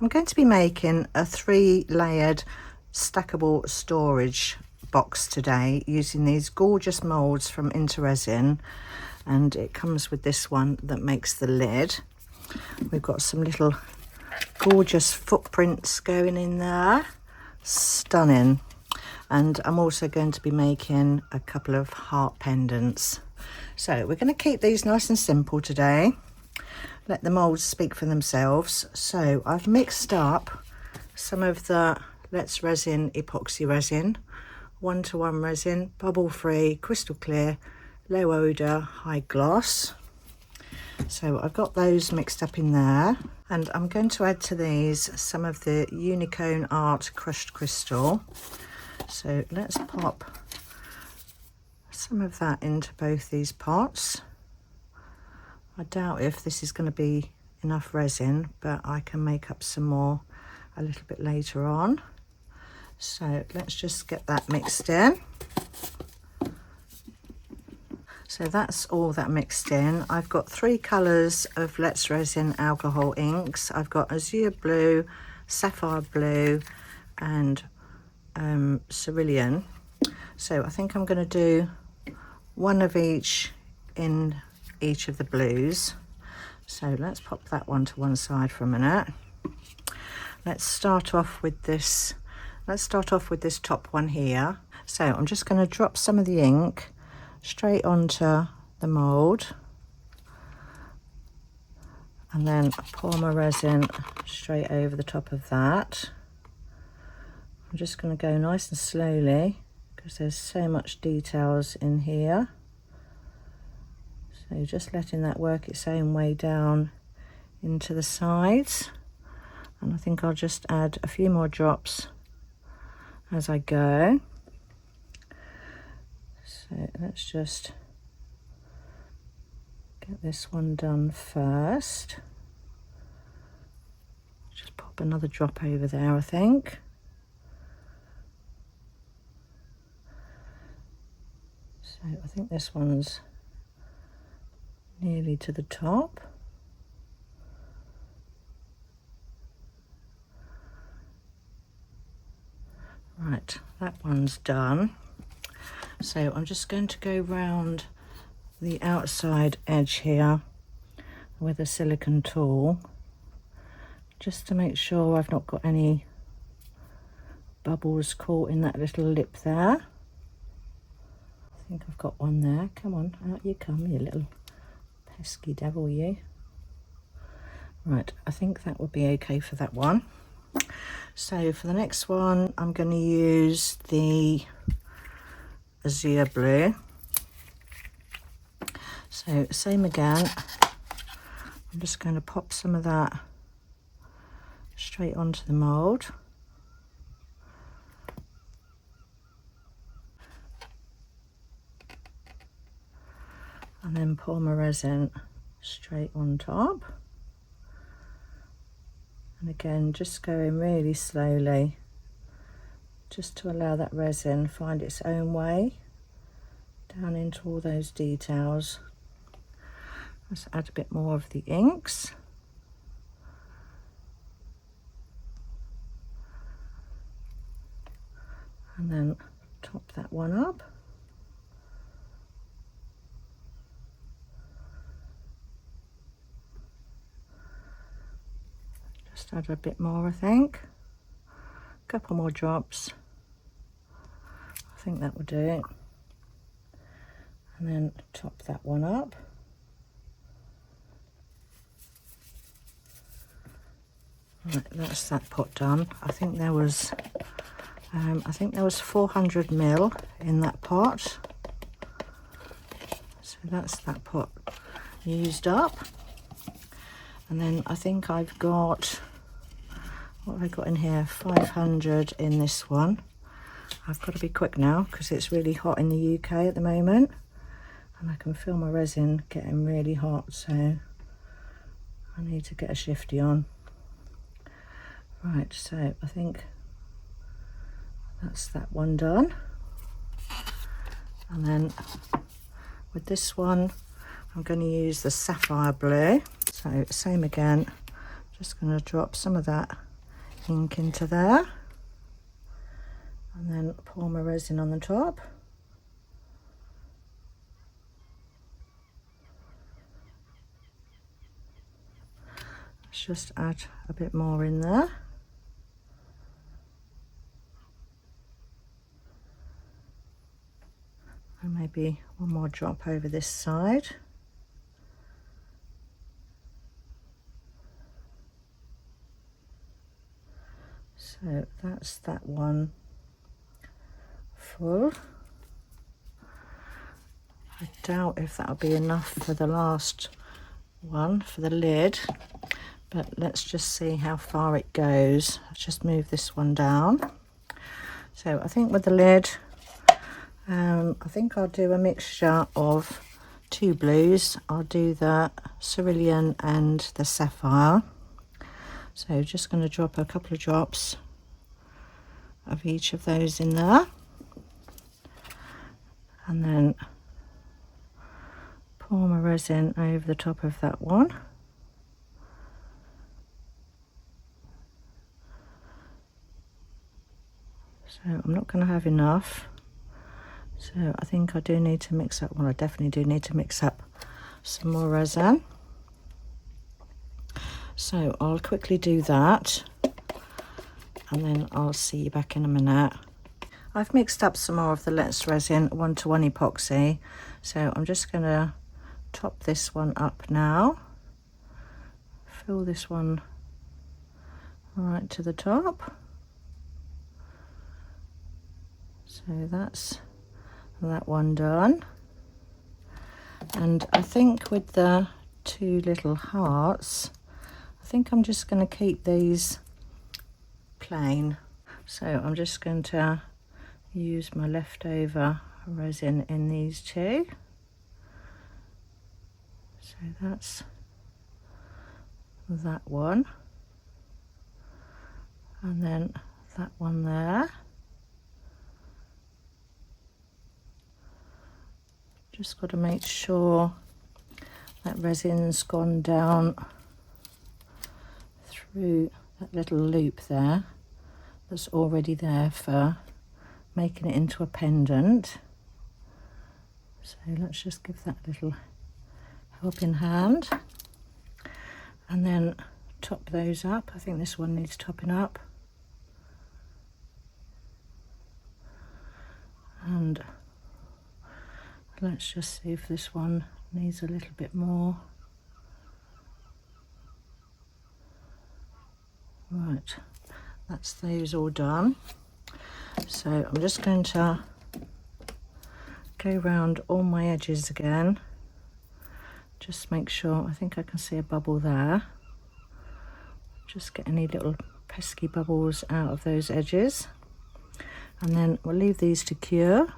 I'm going to be making a 3-layered stackable storage box today using these gorgeous molds from IntoResin, and it comes with this one that makes the lid. We've got some little gorgeous footprints going in there, stunning. And I'm also going to be making a couple of heart pendants. So we're going to keep these nice and simple today, let the molds speak for themselves. So I've mixed up some of the Let's Resin epoxy resin, 1:1 resin, bubble free, crystal clear, low odour, high gloss. So I've got those mixed up in there, and I'm going to add to these some of the Unicorn Art crushed crystal. So let's pop some of that into both these pots. I doubt if this is going to be enough resin, but I can make up some more a little bit later on. So let's just get that mixed in. So that's all that mixed in. I've got 3 colours of Let's Resin alcohol inks. I've got azure blue, sapphire blue and cerulean. So I think I'm going to do one of each in each of the blues. So let's pop that one to one side for a minute. Let's start off with this. Let's start off with this top one here. So I'm just going to drop some of the ink straight onto the mould, and then pour my resin straight over the top of that. I'm just going to go nice and slowly because there's so much details in here. So just letting that work its own way down into the sides. And I think I'll just add a few more drops as I go. So let's just get this one done first. Just pop another drop over there, I think. So I think this one's nearly to the top. Right, that one's done. So I'm just going to go round the outside edge here with a silicone tool, just to make sure I've not got any bubbles caught in that little lip there. I think I've got one there. Come on, out you come, you little pesky devil, you. Right, I think that would be okay for that one. So for the next one, I'm going to use the azure blue. So same again, I'm just going to pop some of that straight onto the mould. And then pour my resin straight on top. And again, just going really slowly, just to allow that resin find its own way down into all those details. Let's add a bit more of the inks. And then top that one up. Just add a bit more, I think. A couple more drops. I think that will do it. And then top that one up. Right, that's that pot done. I think there was 400 ml in that pot. So that's that pot used up. And then I think I've got, what have I got in here? 500 in this one. I've got to be quick now because it's really hot in the UK at the moment, and I can feel my resin getting really hot, so I need to get a shifty on. Right, so I think that's that one done. And then with this one, I'm going to use the sapphire blue. So same again, just going to drop some of that ink into there, and then pour my resin on the top. Let's just add a bit more in there. And maybe one more drop over this side. So that's that one full. I doubt if that'll be enough for the last one, for the lid, but let's just see how far it goes. Let's just move this one down. So I think with the lid, I think I'll do a mixture of two blues. I'll do the cerulean and the sapphire. So just going to drop a couple of drops of each of those in there, and then pour my resin over the top of that one. So I'm not going to have enough, so I think I do need to mix up, well, I definitely do need to mix up some more resin. So I'll quickly do that, and then I'll see you back in a minute. I've mixed up some more of the Let's Resin 1-to-1 epoxy, so I'm just going to top this one up now. Fill this one right to the top. So that's that one done. And I think with the two little hearts, I think I'm just going to keep these plain. So I'm just going to use my leftover resin in these two. So that's that one, and then that one there. Just got to make sure that resin's gone down through that little loop there that's already there for making it into a pendant. So let's just give that a little helping hand, and then top those up. I think this one needs topping up, and let's just see if this one needs a little bit more. Right, that's those all done. So I'm just going to go round all my edges again. Just make sure, I think I can see a bubble there. Just get any little pesky bubbles out of those edges. And then we'll leave these to cure.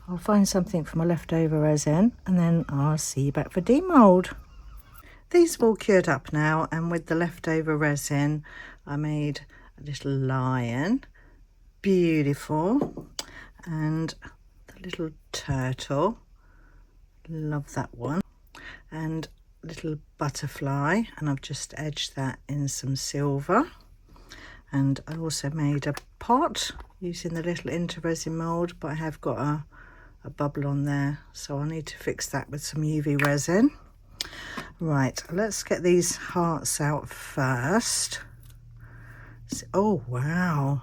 I'll find something for my leftover resin, and then I'll see you back for demould. These have all cured up now, and with the leftover resin I made a little lion, beautiful, and the little turtle, love that one, and little butterfly, and I've just edged that in some silver. And I also made a pot using the little IntoResin mould, but I have got a bubble on there, so I need to fix that with some UV resin. Right, let's get these hearts out first. Oh wow,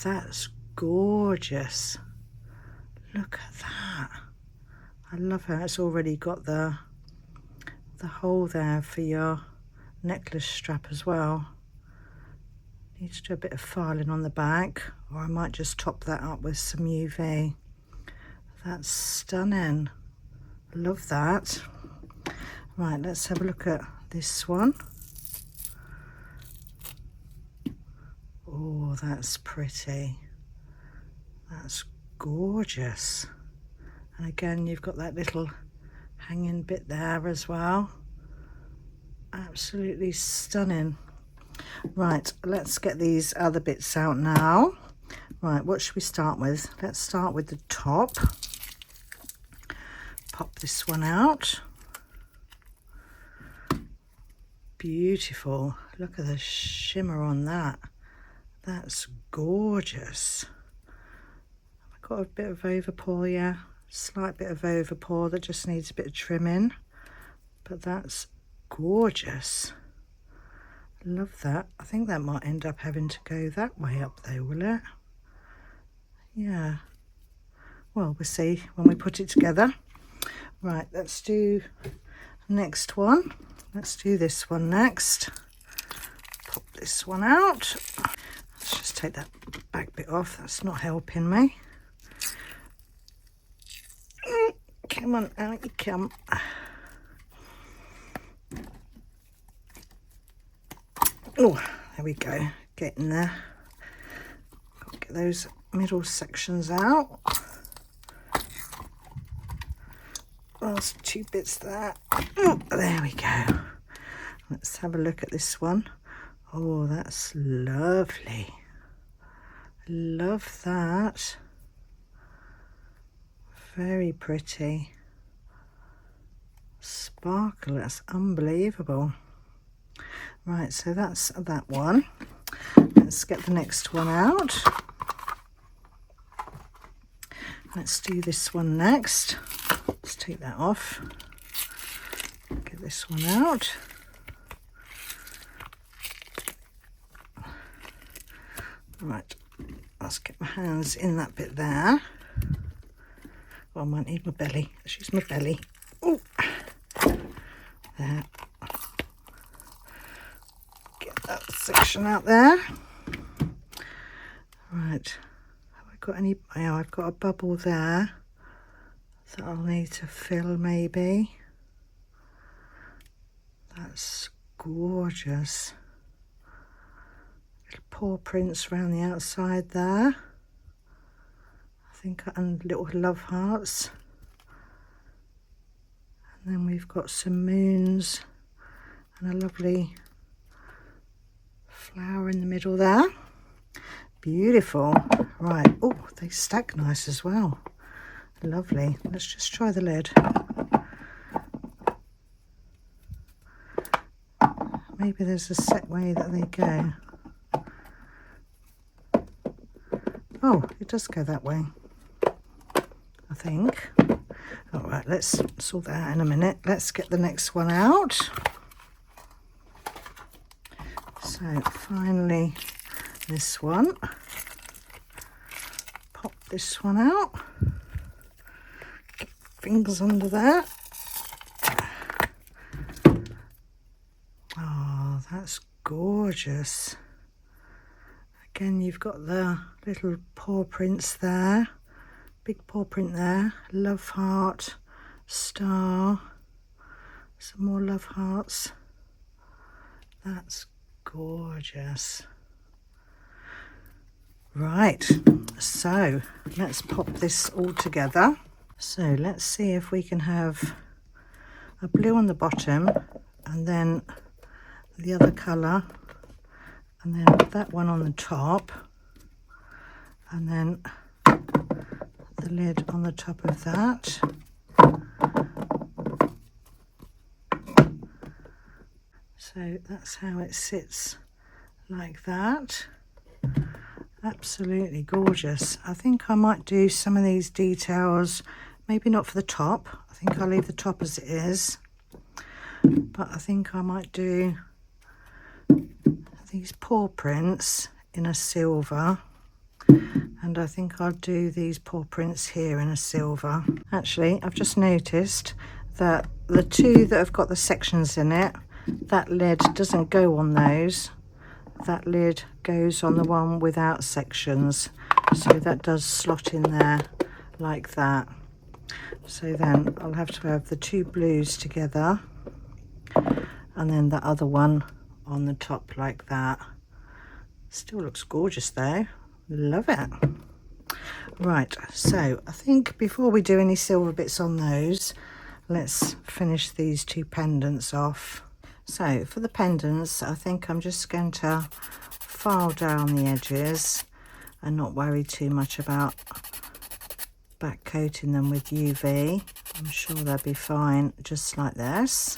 that's gorgeous. Look at that. I love how it's already got the hole there for your necklace strap as well. Needs to do a bit of filing on the back, or I might just top that up with some UV. That's stunning. I love that. Right, let's have a look at this one. Oh, that's pretty. That's gorgeous. And again, you've got that little hanging bit there as well. Absolutely stunning. Right, let's get these other bits out now. Right, what should we start with? Let's start with the top. Pop this one out. Beautiful. Look at the shimmer on that. That's gorgeous. I've got a bit of overpour, yeah, slight bit of overpour that just needs a bit of trimming, but that's gorgeous. Love that. I think that might end up having to go that way up though, will it? Yeah. Well, we'll see when we put it together. Right, let's do next one. Let's do this one next. Pop this one out. Let's just take that back bit off. That's not helping me. Come on, out you come. Oh, there we go. Getting there. Got to get those middle sections out. Last two bits there. Oh, there we go. Let's have a look at this one. Oh, that's lovely. Love that. Very pretty. Sparkle, that's unbelievable. Right, so that's that one. Let's get the next one out. Let's do this one next. Let's take that off. Get this one out. Right, let's get my hands in that bit there. Oh, I might need my belly. Let's use my belly. Oh, there. Get that section out there. Right, have I got any? Oh, I've got a bubble there that I'll need to fill maybe. That's gorgeous. Little paw prints around the outside there. I think, and little love hearts. And then we've got some moons and a lovely flower in the middle there. Beautiful. Right, oh, they stack nice as well. Lovely. Let's just try the lid. Maybe there's a set way that they go. Oh, it does go that way, I think. All right, let's sort that out in a minute. Let's get the next one out. So finally, this one. Pop this one out. Get fingers under there. Oh, that's gorgeous. Again, you've got the little paw prints there. Big paw print there. Love heart, star. Some more love hearts. That's gorgeous. Right, so let's pop this all together. So let's see if we can have a blue on the bottom and then the other colour and then that one on the top and then the lid on the top of that. So that's how it sits, like that. Absolutely gorgeous. I think I might do some of these details, maybe not for the top. I think I'll leave the top as it is, but I think I might do these paw prints in a silver, and I think I'll do these paw prints here in a silver. Actually, I've just noticed that the two that have got the sections in it, that lid doesn't go on those. That lid goes on the one without sections, so that does slot in there like that. So then I'll have to have the two blues together and then the other one on the top like that. Still looks gorgeous though. Love it. Right, so I think before we do any silver bits on those, let's finish these two pendants off. So for the pendants, I think I'm just going to file down the edges and not worry too much about back coating them with UV. I'm sure they'll be fine just like this.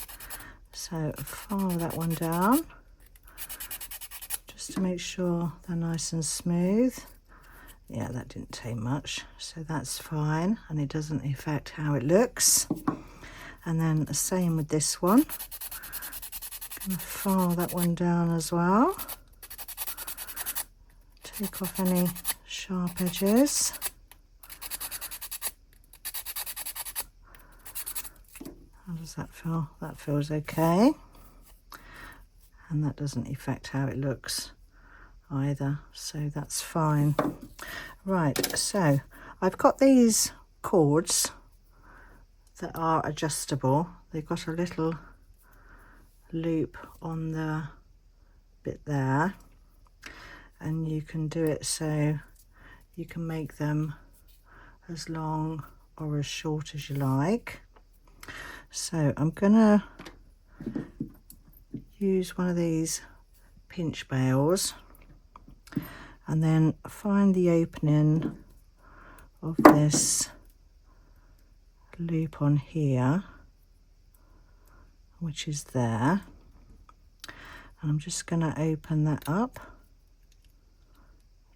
So file that one down. just to make sure they're nice and smooth. Yeah, that didn't take much, so that's fine, and it doesn't affect how it looks. And then the same with this one. Gonna file that one down as well. Take off any sharp edges. How does that feel? That feels okay. And that doesn't affect how it looks either, so that's fine. Right, so I've got these cords that are adjustable. They've got a little loop on the bit there, and you can do it so you can make them as long or as short as you like. So I'm gonna use one of these pinch bails and then find the opening of this loop on here, which is there, and I'm just going to open that up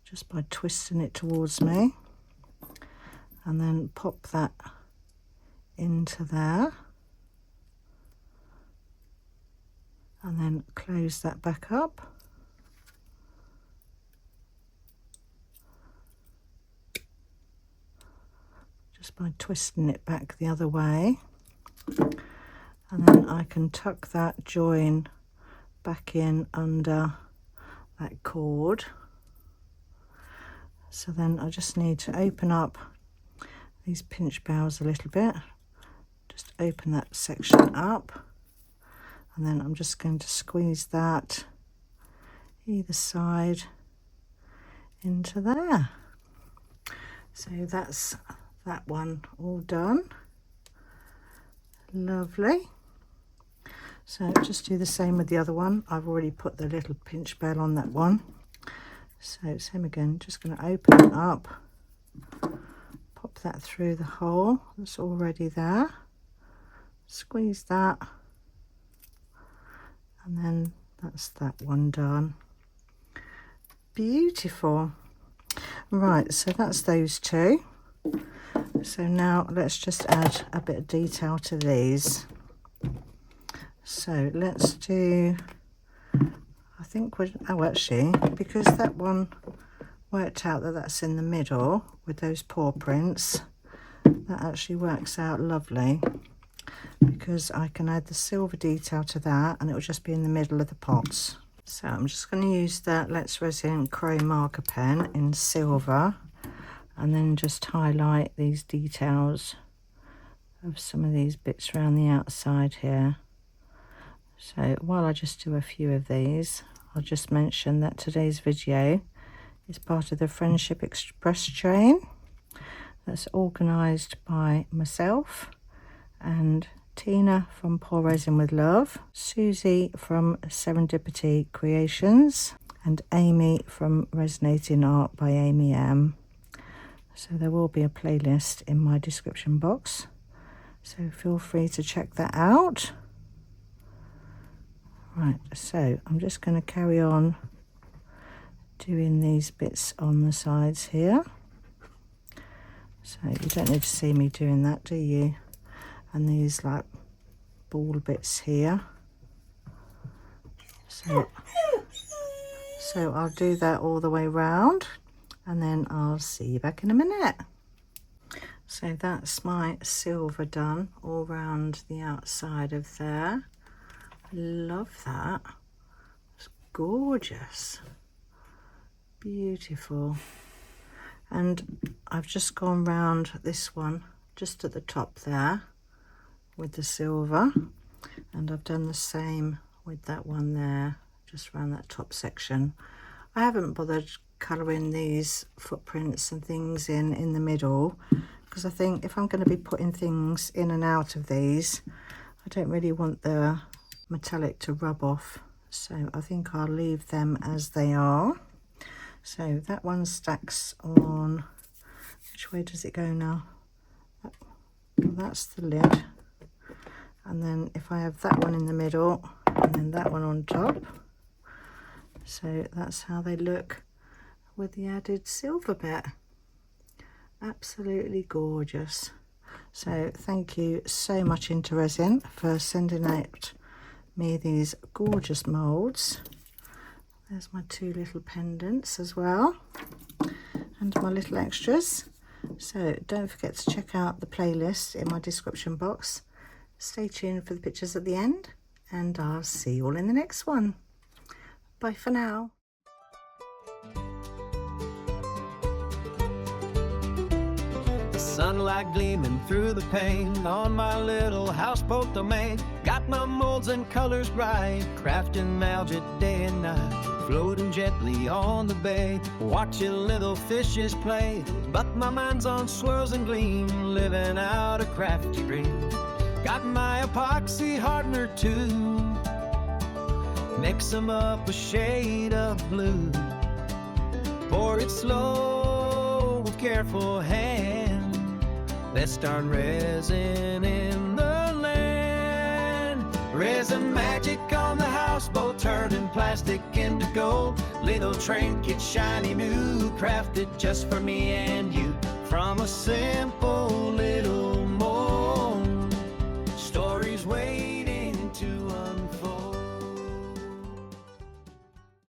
just by twisting it towards me, and then pop that into there, and then close that back up. Just by twisting it back the other way, and then I can tuck that join back in under that cord. So then I just need to open up these pinch bails a little bit, just open that section up, and then I'm just going to squeeze that either side into there. So that's that one all done. Lovely. So just do the same with the other one. I've already put the little pinch bail on that one. So same again, just going to open it up, pop that through the hole that's already there, squeeze that, and then that's that one done. Beautiful. Right, so that's those two. So now let's just add a bit of detail to these. So let's do, I think we're, oh actually, because that one worked out that that's in the middle with those paw prints, that actually works out lovely, because I can add the silver detail to that and it will just be in the middle of the pots. So I'm just going to use that Let's Resin Chrome marker pen in silver, and then just highlight these details of some of these bits around the outside here. So while I just do a few of these, I'll just mention that today's video is part of the Friendship Express train that's organised by myself and Tina from Pour Resin with Love, Susie from Serendipity Creations, and Amy from Resonating Art by Amy M. So there will be a playlist in my description box, so feel free to check that out. Right, so I'm just going to carry on doing these bits on the sides here. So you don't need to see me doing that, do you? And these like ball bits here. So I'll do that all the way round, and then I'll see you back in a minute. So that's my silver done all round the outside of there. Love that. It's gorgeous. Beautiful. And I've just gone round this one just at the top there with the silver, and I've done the same with that one there, just around that top section. I haven't bothered colouring these footprints and things in the middle, because I think if I'm going to be putting things in and out of these, I don't really want the metallic to rub off, so I think I'll leave them as they are. So that one stacks on, which way does it go now? That's the lid, and then if I have that one in the middle and then that one on top, So that's how they look with the added silver bit. Absolutely gorgeous. So thank you so much IntoResin for sending out me these gorgeous moulds. There's my two little pendants as well, and my little extras. So don't forget to check out the playlist in my description box. Stay tuned for the pictures at the end, and I'll see you all in the next one. Bye for now. Sunlight gleaming through the pane on my little houseboat domain. Got my molds and colors right, crafting algae day and night, floating gently on the bay, watching little fishes play. But my mind's on swirls and gleam, living out a crafty dream. Got my epoxy hardener too, mix 'em up a shade of blue, pour it slow with careful hand. Let's start resin in the land. Resin magic on the houseboat, turning plastic into gold. Little trinket, shiny new, crafted just for me and you, from a simple little